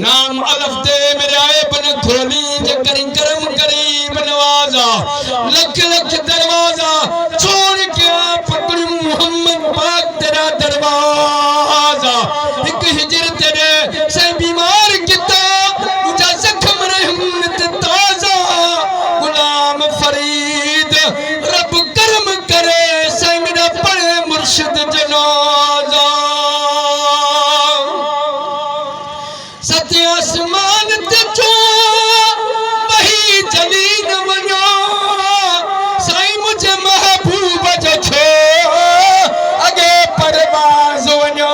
नाम अलफ दे मेरे आए बन खोली जे करी करम करीब नवाजा लख लख दरवाजा छोड़ के पकड़ मोहम्मद पाक तेरा दरवाजा एक हिजर तेरे से बीमार किता मुझा जख्म रहमत ताजा गुलाम फरीद रब करम करे से मेरा पढ़े मुर्शिद जनाजा सत्य आसमान ते चो वही जलीन वनो साईं मुझे महबूब जो छो अगे परवाज वनो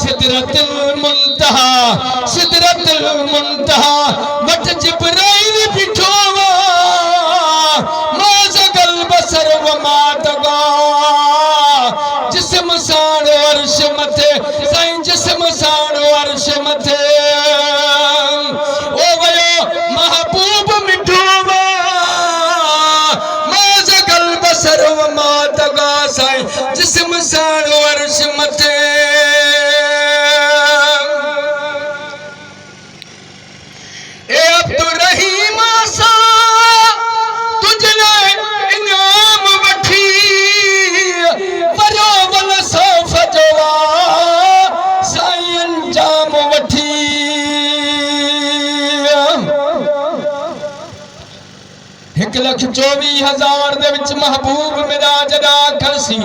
सिदरतुल मुंतहा वट जिब्राइल बिठो माज़गल बसर व मातगा जिस्म साण अर्श मथे साईं जिस्म साण अर्श मथे ओ वयो महबूब मिठो माज़गल बसर व मातगा साईं जिस्म साण अर्श मथे ए अब्दुर्रहीम सा तुझने इनाम वठी वरो वल सौफ जवा साईं अंजाम वठी 1,24,000 दे विच महबूब मेरा जदा खरसी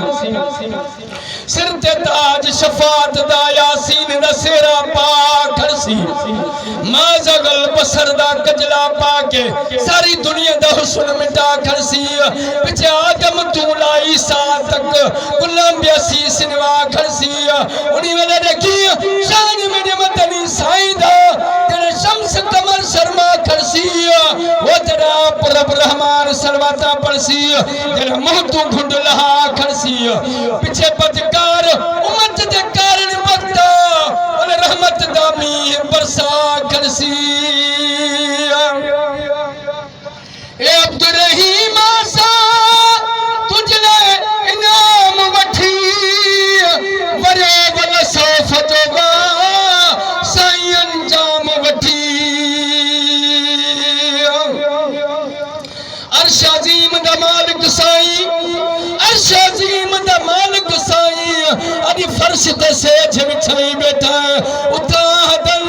सिर ते ताज शफात दा यासीन दा सेरा पा खरसी माज़गल बसर दा कजला पाके सारी दुनिया दा हुस्न मिटा खरसी पिछे आदम तू लाई सा तक गुलाम ब्यासी सिनवा खरसी उनी वेले देखी शान मेरे मदनी साईं दा तेरे शम्स कमर शर्मा खरसी वो तेरा रब रहमान सरवाता पड़सी तेरा मुंह तू घुंड लहा खरसी पिछे बदकार उम्मत दे कारण बख्ता और रहमत दा मींह बरसा खरसी ए अब्दुर्रहीम सा तुझने इनाम वठी वरे वल सौफ जोगा साईं अंजाम वठी अर्श अजीम दा मालिक साईं अर्श अजीम दा मालिक साईं अदी फर्श ते सेज विछाई बैठा उता हदल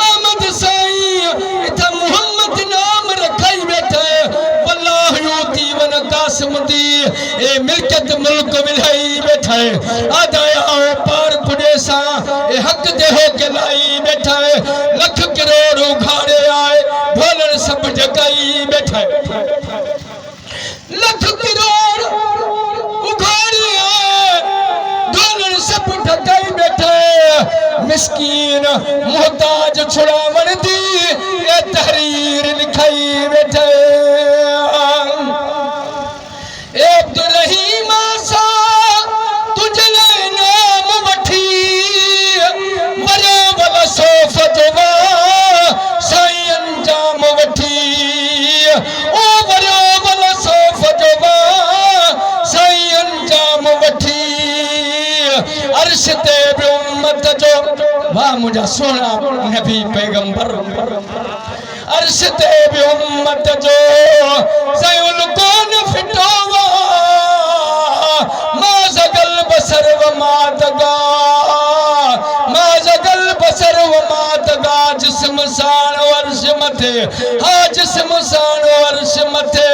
आमद साईं इथा मोहम्मद नाम रखाई बैठा वल्लाह यूती वन कासिम दी ए मिल्कत मुल्क विलाई बैठा आदाया पार पुड़े सा ए हक दे हो के लाई बैठा लख करोड़ उघाड़े आए ढोलण सब जगाई बैठा लख करोड़ उघाड़े आए ढोलण सब ढकाई बैठे मिस्कीन मोहताज छुड़ावण दी ए तहरीर लिखाई बैठे ए अब्दुर्रहीम सा तुझने नाम वठी वरो वल सौफ जवा साईं अंजाम वठी ओ वरो वल सौफ जवा साईं अंजाम वठी अर्श ते बि उम्मत जो वाह मुझा सोना नबी पैगंबर अर्श ते बि उम्मत जो साईं कौन फिटोवा माज़गल बसर व मातगा माज़गल बसर व मातगा जिस्म साण अर्श मथे हा जिस्म साण अर्श मथे